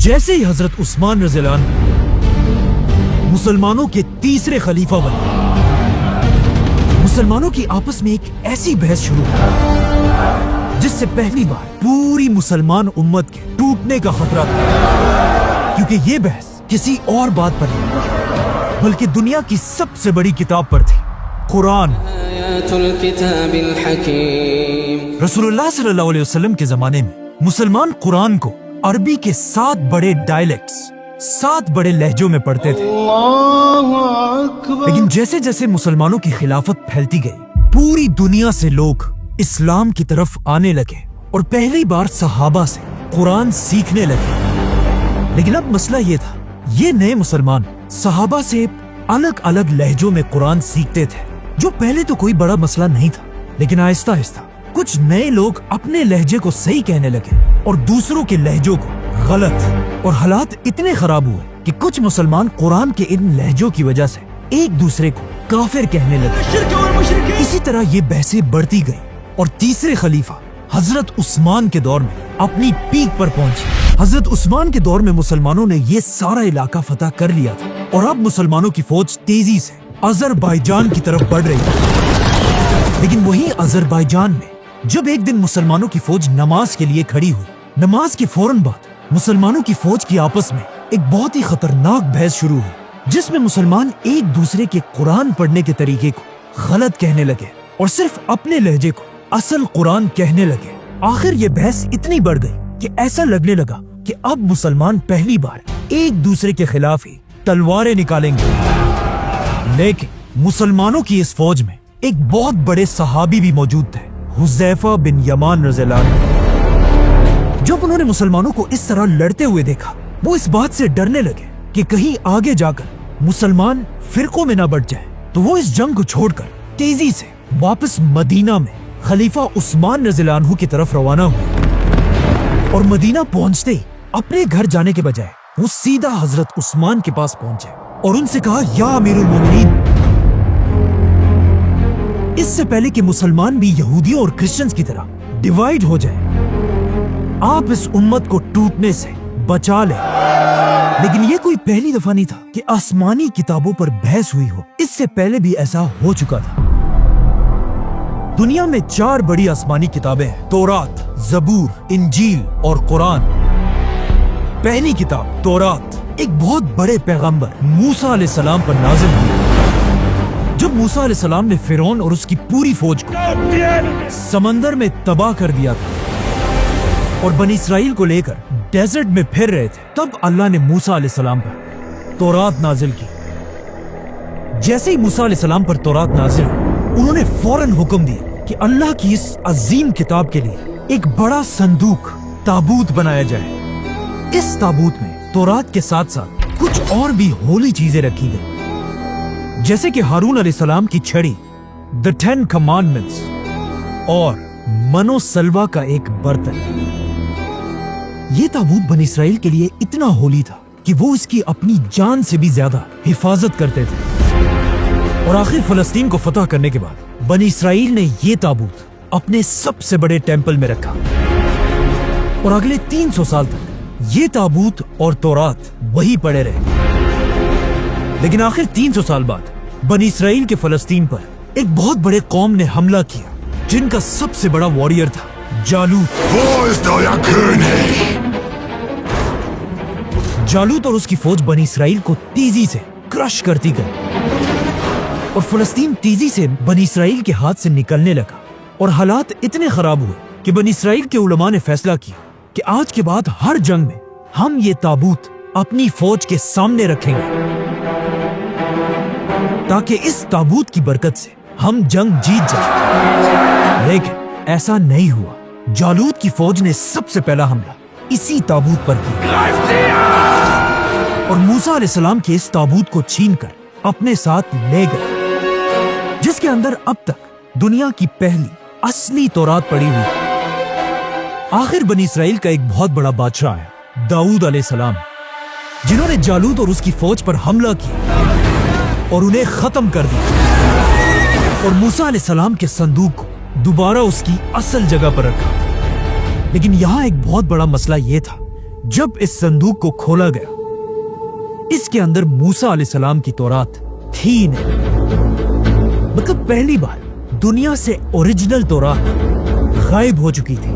जैसे ही हजरत उस्मान रज़ी अल्लाह अन्हु मुसलमानों के तीसरे खलीफा बने, मुसलमानों की आपस में एक ऐसी बहस शुरू हुई जिससे पहली बार पूरी मुसलमान उम्मत के टूटने का खतरा था, क्योंकि ये बहस किसी और बात पर नहीं बल्कि दुनिया की सबसे बड़ी किताब पर थी, कुरान। रसूलुल्लाह सल्लल्लाहु अलैहि वसल्लम के जमाने में मुसलमान कुरान को अरबी के 7 बड़े डायलेक्ट्स, 7 बड़े लहजों में पढ़ते थे। लेकिन जैसे जैसे मुसलमानों की खिलाफत फैलती गई, पूरी दुनिया से लोग इस्लाम की तरफ आने लगे और पहली बार सहाबा से कुरान सीखने लगे। लेकिन अब मसला ये था, ये नए मुसलमान सहाबा से अलग अलग लहजों में कुरान सीखते थे, जो पहले तो कोई बड़ा मसला नहीं था। लेकिन आहिस्ता आहिस्ता कुछ नए लोग अपने लहजे को सही कहने लगे और दूसरों के लहजों को गलत, और हालात इतने खराब हुए कि कुछ मुसलमान कुरान के इन लहजों की वजह से एक दूसरे को काफिर कहने लगे। इसी तरह ये बहसें बढ़ती गई और तीसरे खलीफा हजरत उस्मान के दौर में अपनी पीक पर पहुंची। हजरत उस्मान के दौर में मुसलमानों ने ये सारा इलाका फतह कर लिया था और अब मुसलमानों की फौज तेजी से अजरबैजान की तरफ बढ़ रही थी। लेकिन वहीं अजरबैजान में जब एक दिन मुसलमानों की फौज नमाज के लिए खड़ी हुई, नमाज के फौरन बाद मुसलमानों की फौज की आपस में एक बहुत ही खतरनाक बहस शुरू हुई, जिसमें मुसलमान एक दूसरे के कुरान पढ़ने के तरीके को गलत कहने लगे और सिर्फ अपने लहजे को असल कुरान कहने लगे। आखिर ये बहस इतनी बढ़ गई कि ऐसा लगने लगा कि अब मुसलमान पहली बार एक दूसरे के खिलाफ ही तलवारें निकालेंगे। लेकिन मुसलमानों की इस फौज में एक बहुत बड़े सहाबी भी मौजूद थे, हुज़ैफा बिन यमान रज़ी अल्लाह अन्हु। जब उन्होंने मुसलमानों को इस तरह लड़ते हुए देखा, वो इस बात से डरने लगे कि कहीं आगे जाकर मुसलमान फिरकों में ना बढ़ जाए, तो वो इस जंग को छोड़कर तेजी से वापस मदीना में खलीफा उस्मान रज़ी अल्लाह अन्हु की तरफ रवाना हुए। और मदीना पहुंचते ही अपने घर जाने के बजाय वो सीधा हजरत उस्मान के पास पहुंचे और उनसे कहा, या अमीरुल मोमिनीन, इससे पहले कि मुसलमान भी यहूदियों और क्रिश्चियंस की तरह डिवाइड हो जाए, आप इस उम्मत को टूटने से बचा लें। लेकिन ये कोई पहली दफा नहीं था कि आसमानी किताबों पर बहस हुई हो, इससे पहले भी ऐसा हो चुका था। दुनिया में 4 बड़ी आसमानी किताबें हैं, तौरात, जबूर, इंजील और कुरान। पहली किताब तौरात एक बहुत बड़े पैगंबर मूसा अलैहिस्सलाम पर नाज़िल हुई। जब मूसा अलैहिस्सलाम ने फिरौन और उसकी पूरी फौज को समंदर में तबाह कर दिया था और बनी इसराइल को लेकर डेजर्ट में फिर रहे थे, तब अल्लाह ने मूसा अलैहिस्सलाम पर तौरात नाजिल की। जैसे ही मूसा अलैहिस्सलाम पर तौरात नाजिल हुई, उन्होंने फौरन हुक्म दिया कि अल्लाह की इस अजीम किताब के लिए एक बड़ा संदूक, ताबूत बनाया जाए। इस ताबूत में तौरात के साथ साथ कुछ और भी होली चीजें रखी गई, जैसे कि हारून अलैहिस्सलाम की छड़ी, द 10 कमांडमेंट्स और मनो सलवा का एक बर्तन। ये ताबूत बनी इसराइल के लिए इतना होली था कि वो इसकी अपनी जान से भी ज्यादा हिफाजत करते थे। और आखिर फलस्तीन को फतह करने के बाद बनी इसराइल ने ये ताबूत अपने सबसे बड़े टेंपल में रखा और अगले 300 साल तक ये ताबूत और तौरात वही पड़े रहे। लेकिन आखिर 300 साल बाद बनी इसराइल के फलस्तीन पर एक बहुत बड़े कौम ने हमला किया, जिनका सबसे बड़ा वॉरियर था जालूत। जालूत और उसकी फौज बनी इसराइल को तेजी से क्रश करती गई और फलस्तीन तेजी से बनी इसराइल के हाथ से निकलने लगा। और हालात इतने खराब हुए कि बनी इसराइल के उलमा ने फैसला किया कि आज के बाद हर जंग में हम ये ताबूत अपनी फौज के सामने रखेंगे, ताकि इस ताबूत की बरकत से हम जंग जीत जाएं। लेकिन ऐसा नहीं हुआ। जालूत की फौज ने सबसे पहला हमला इसी ताबूत पर किया और मूसा अलैहिस्सलाम के इस ताबूत को छीनकर अपने साथ ले गए, जिसके अंदर अब तक दुनिया की पहली असली तौरात पड़ी हुई थी। आखिर बनी इसराइल का एक बहुत बड़ा बादशाह है, दाऊद अलैहिस्सलाम, जिन्होंने जालूत और उसकी फौज पर हमला किया और उन्हें खत्म कर दिया और मूसा अलैहिस्सलाम के संदूक को दोबारा उसकी असल जगह पर रखा। लेकिन यहाँ एक बहुत बड़ा मसला यह था जब इस संदूक को खोला गया, इसके अंदर मूसा अलैहिस्सलाम की तौरात थी ही नहीं। मतलब पहली बार दुनिया से ओरिजिनल तौरात गायब हो चुकी थी।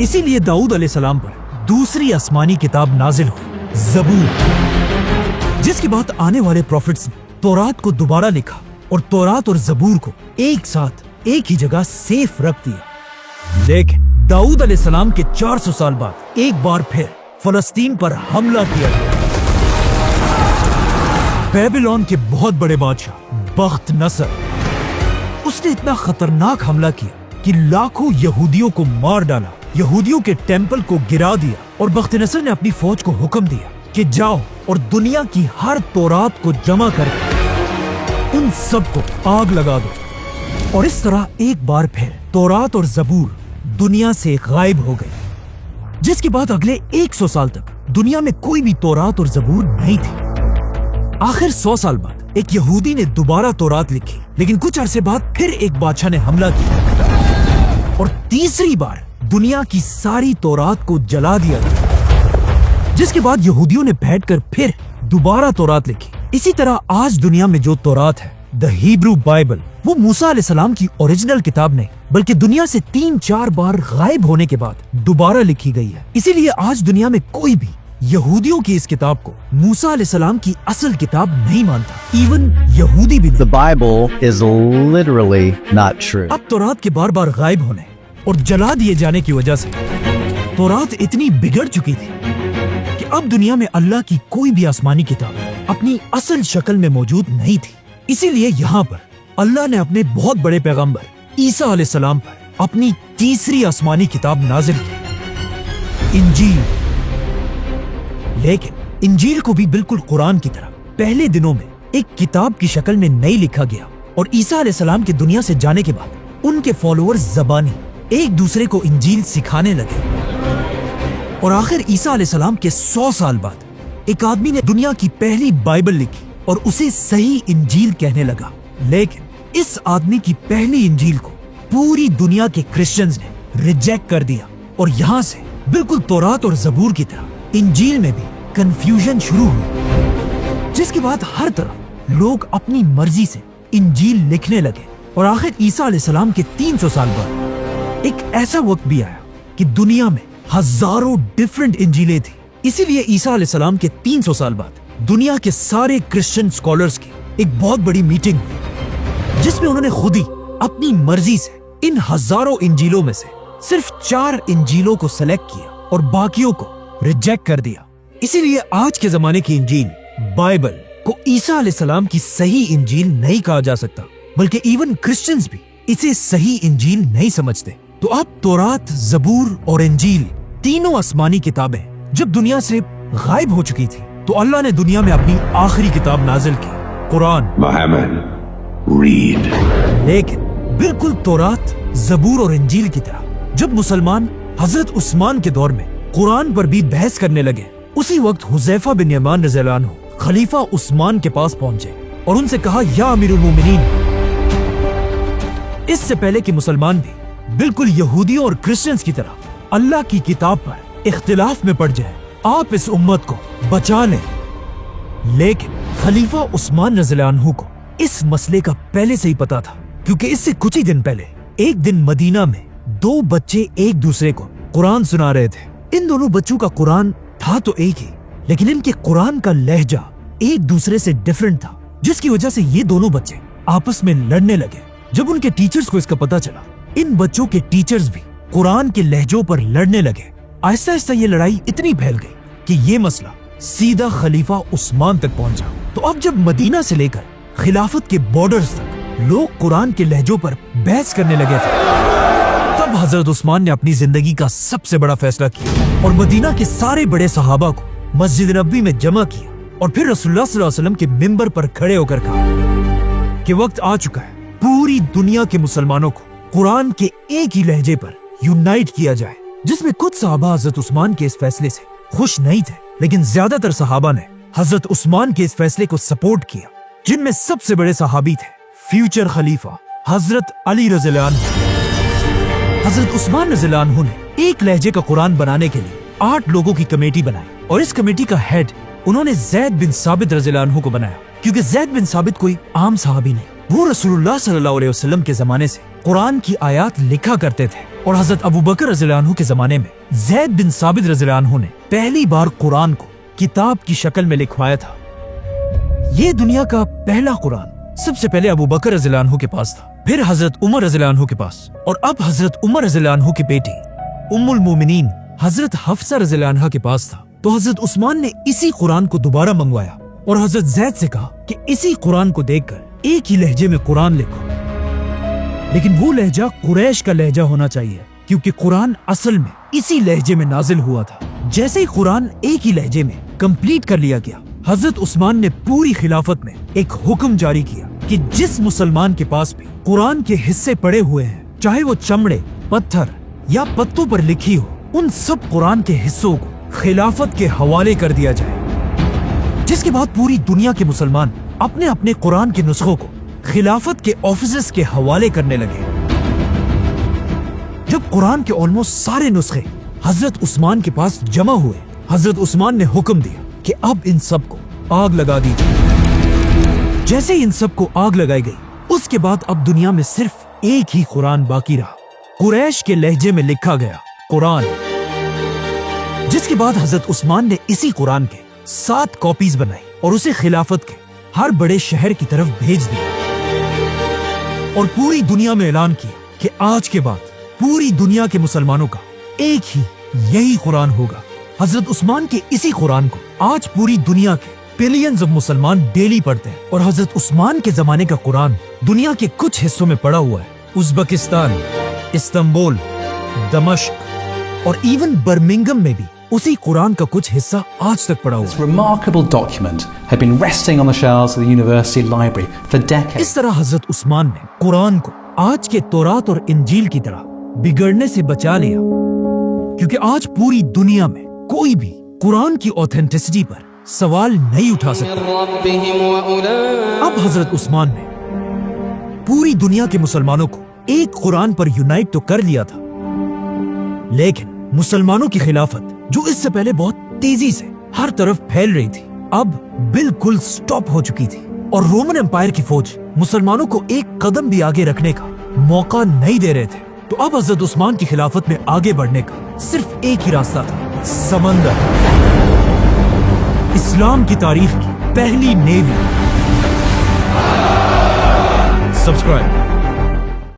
इसीलिए दाऊद अलैहिस्सलाम पर दूसरी आसमानी किताब नाजिल हुई, ज़बूर, जिसके बाद आने वाले प्रॉफिट्स ने तौरात को दोबारा लिखा और तौरात और ज़बूर को एक साथ एक ही जगह सेफ रख दिया। लेकिन दाऊद अलैहिस्सलाम के 400 साल बाद एक बार फिर फलस्तीन पर हमला किया गया। बेबीलोन के बहुत बड़े बादशाह बख्त नसर, उसने इतना खतरनाक हमला किया कि लाखों यहूदियों को मार डाला, यहूदियों के टेंपल को गिरा दिया और बख्त नसर ने अपनी फौज को हुक्म दिया कि जाओ और दुनिया की हर तौरात को जमा करके उन सबको आग लगा दो। और इस तरह एक बार फिर तौरात और ज़बूर दुनिया से गायब हो गई, जिसके बाद अगले 100 साल तक दुनिया में कोई भी तौरात और ज़बूर नहीं थी। आखिर 100 साल बाद एक यहूदी ने दोबारा तौरात लिखी, लेकिन कुछ अरसे बाद फिर एक बादशाह ने हमला किया और तीसरी बार दुनिया की सारी तौरात को जला दिया गया, जिसके बाद यहूदियों ने बैठकर फिर दोबारा तौरात लिखी। इसी तरह आज दुनिया में जो तौरात है, द हिब्रू बाइबल, वो मूसा अलैहिस्सलाम की ओरिजिनल किताब नहीं बल्कि दुनिया से 3-4 बार गायब होने के बाद दोबारा लिखी गई है। इसीलिए आज दुनिया में कोई भी यहूदियों की इस किताब को मूसा अलैहिस्सलाम की असल किताब नहीं मानता, इवन यहूदी भी नहीं। The Bible is literally not true. अब तौरात के बार बार गायब होने और जला दिए जाने की वजह से तौरात इतनी बिगड़ चुकी थी कि अब दुनिया में अल्लाह की कोई भी आसमानी किताब अपनी असल शक्ल में मौजूद नहीं थी। इसीलिए यहाँ पर अल्लाह ने अपने बहुत बड़े पैगंबर ईसा अलैहिस्सलाम पर अपनी तीसरी आसमानी किताब नाजिल की, इंजील। लेकिन इंजील को भी बिल्कुल कुरान की तरह पहले दिनों में एक किताब की शक्ल में नहीं लिखा गया और ईसा अलैहिस्सलाम के दुनिया से जाने के बाद उनके फॉलोअर्स ज़बानी एक दूसरे को इंजील सिखाने लगे और आखिर ईसा अलैहिस्सलाम के 100 साल बाद एक आदमी ने दुनिया की पहली बाइबल लिखी और उसे सही इंजील कहने लगा। लेकिन इस आदमी की पहली इंजील को पूरी दुनिया के क्रिश्चियंस ने रिजेक्ट कर दिया और यहाँ से बिल्कुल तौरात और ज़बूर की तरह इंजील में भी कंफ्यूजन शुरू हुई, जिसके बाद हर तरफ लोग अपनी मर्जी से इंजील लिखने लगे और आखिर ईसा अलैहिस्सलाम के 300 साल बाद एक ऐसा वक्त भी आया कि दुनिया में हजारों डिफरेंट इंजीलें थी। इसीलिए ईसा अलैहिस्सलाम के 300 साल बाद दुनिया के सारे क्रिश्चियन स्कॉलर्स की एक बहुत बड़ी मीटिंग हुई, जिसमें उन्होंने खुद ही अपनी मर्जी से इन हजारों इंजीलों में से सिर्फ 4 इंजीलों को सेलेक्ट किया और बाकियों को रिजेक्ट कर दिया। इसीलिए आज के जमाने की इंजील बाइबल को ईसा अलैहिस्सलाम की सही इंजील नहीं कहा जा सकता, बल्कि इवन क्रिश्चियंस भी इसे सही इंजील नहीं समझते। तो अब तौरात, ज़बूर और इंजील तीनों आसमानी किताबें जब दुनिया से गायब हो चुकी थी, तो अल्लाह ने दुनिया में अपनी आखिरी किताब नाजिल की, कुरान। Muhammad, read. लेकिन बिल्कुल तौरात, ज़बूर और इंजील की तरह जब मुसलमान हजरत उस्मान के दौर में कुरान पर भी बहस करने लगे, उसी वक्त हुज़ैफा बिन यमान रज़ियल्लाहु अन्हु खलीफा उस्मान के पास पहुंचे और उनसे कहा, या अमीरुल मोमिनीन, इससे पहले कि मुसलमान भी बिल्कुल यहूदियों और क्रिश्चियंस की तरह अल्लाह की किताब पर इख्तिलाफ में पड़ जाए, आप इस उम्मत को बचा लें। लेकिन खलीफा उस्मान रज़ियल्लाहु अन्हु को इस मसले का पहले से ही पता था, क्योंकि इससे कुछ ही दिन पहले एक दिन मदीना में 2 बच्चे एक दूसरे को कुरान सुना रहे थे। इन दोनों बच्चों का कुरान था तो एक ही, लेकिन इनके कुरान का लहजा एक दूसरे से डिफरेंट था, जिसकी वजह से ये दोनों बच्चे आपस में लड़ने लगे। जब उनके टीचर्स को इसका पता चला, इन बच्चों के टीचर्स भी कुरान के लहजों पर लड़ने लगे। आहिस्ता आहिस्ता ये लड़ाई इतनी फैल गई कि ये मसला सीधा खलीफा उस्मान तक पहुंचा। तो अब जब मदीना से लेकर खिलाफत के बॉर्डर्स तक लोग कुरान के लहजों पर बहस करने लगे थे, तब हजरत उस्मान ने अपनी जिंदगी का सबसे बड़ा फैसला किया और मदीना के सारे बड़े सहाबा को मस्जिद नबवी में जमा किया और फिर रसूलुल्लाह सल्लल्लाहु अलैहि वसल्लम के मिंबर पर खड़े होकर कहा कि वक्त आ चुका है, पूरी दुनिया के मुसलमानों को कुरान के एक ही लहजे पर यूनाइट किया जाए। जिसमें कुछ सहाबा हजरत उस्मान के इस फैसले से खुश नहीं थे, लेकिन ज्यादातर सहाबा ने हजरत उस्मान के इस फैसले को सपोर्ट किया, जिनमें सबसे बड़े सहाबी थे फ्यूचर खलीफा हजरत अली रज़ियल्लाहु अन्हु। हजरत उस्मान रज़ियल्लाहु अन्हु ने एक लहजे का कुरान बनाने के लिए 8 लोगों की कमेटी बनाई और इस कमेटी का हेड उन्होंने ज़ैद बिन साबित रज़ियल्लाहु अन्हु को बनाया, क्योंकि ज़ैद बिन साबित कोई आम सहाबी नहीं, वो रसूलुल्लाह सल्लल्लाहु अलैहि वसल्लम के जमाने से कुरान की आयत लिखा करते थे। और हजरत अबू बकर रज़ियल्लाहु अन्हु के जमाने में ज़ैद बिन साबित रज़ियल्लाहु अन्हु ने पहली बार कुरान को किताब की शक्ल में लिखवाया था। ये दुनिया का पहला कुरान सबसे पहले अबू बकर रज़ियल्लाहु अन्हु के पास था, फिर हजरत उमर रज़ियल्लाहु अन्हु के पास, और अब हजरत उमर रज़ियल्लाहु अन्हु की बेटी उम्मुल मोमिनीन हजरत हफ्सा रज़ियल्लाहु अन्हा के पास था। तो हजरत उस्मान ने इसी कुरान को दोबारा मंगवाया और हजरत ज़ैद से कहा कि इसी कुरान को देखकर एक ही लहजे में कुरान लिखो, लेकिन वो लहजा कुरैश का लहजा होना चाहिए, क्योंकि कुरान असल में इसी लहजे में नाजिल हुआ था। जैसे ही कुरान एक ही लहजे में कंप्लीट कर लिया गया, हजरत उस्मान ने पूरी खिलाफत में एक हुक्म जारी किया कि जिस मुसलमान के पास भी कुरान के हिस्से पड़े हुए हैं, चाहे वो चमड़े, पत्थर या पत्तों पर लिखी हो, उन सब कुरान के हिस्सों को खिलाफत के हवाले कर दिया जाए। जिसके बाद पूरी दुनिया के मुसलमान अपने अपने कुरान के नुस्खों को खिलाफत के ऑफिसर्स के हवाले करने लगे। जब कुरान के ऑलमोस्ट सारे नुस्खे हजरत उस्मान के पास जमा हुए, हजरत उस्मान ने हुक्म दिया कि अब इन सब को आग लगा दी जाए। जैसे ही इन सब को आग लगाई गई, उसके बाद अब दुनिया में सिर्फ एक ही कुरान बाकी रहा, कुरैश के लहजे में लिखा गया कुरान। जिसके बाद हजरत उस्मान ने इसी कुरान के 7 कॉपीज बनाई और उसे खिलाफत के हर बड़े शहर की तरफ भेज दिया और पूरी दुनिया में ऐलान किया कि आज के बाद पूरी दुनिया के मुसलमानों का एक ही यही कुरान होगा। हजरत उस्मान के इसी कुरान को आज पूरी दुनिया के बिलियंस ऑफ मुसलमान डेली पढ़ते हैं और हजरत उस्मान के जमाने का कुरान दुनिया के कुछ हिस्सों में पड़ा हुआ है। उज़्बेकिस्तान, इस्तांबुल, दमिश्क और इवन बर्मिंघम में भी उसी कुरान का कुछ हिस्सा आज तक पड़ा हुआ है। This remarkable document had been resting on the shelves of the university library for decades. इस तरह हजरत उस्मान ने कुरान को आज के तौरात और इंजील की तरह बिगड़ने से बचा लिया, क्योंकि आज पूरी दुनिया में कोई भी कुरान की ऑथेंटिसिटी पर सवाल नहीं उठा सकता। अब हजरत उस्मान ने पूरी दुनिया के मुसलमानों को एक कुरान पर यूनाइट तो कर लिया था, लेकिन मुसलमानों की खिलाफत जो इससे पहले बहुत तेजी से हर तरफ फैल रही थी, अब बिल्कुल स्टॉप हो चुकी थी और रोमन एम्पायर की फौज मुसलमानों को एक कदम भी आगे रखने का मौका नहीं दे रहे थे। तो अब हजरत उस्मान की खिलाफत में आगे बढ़ने का सिर्फ एक ही रास्ता था, समंदर। इस्लाम की तारीख की पहली नेवी। सब्सक्राइब।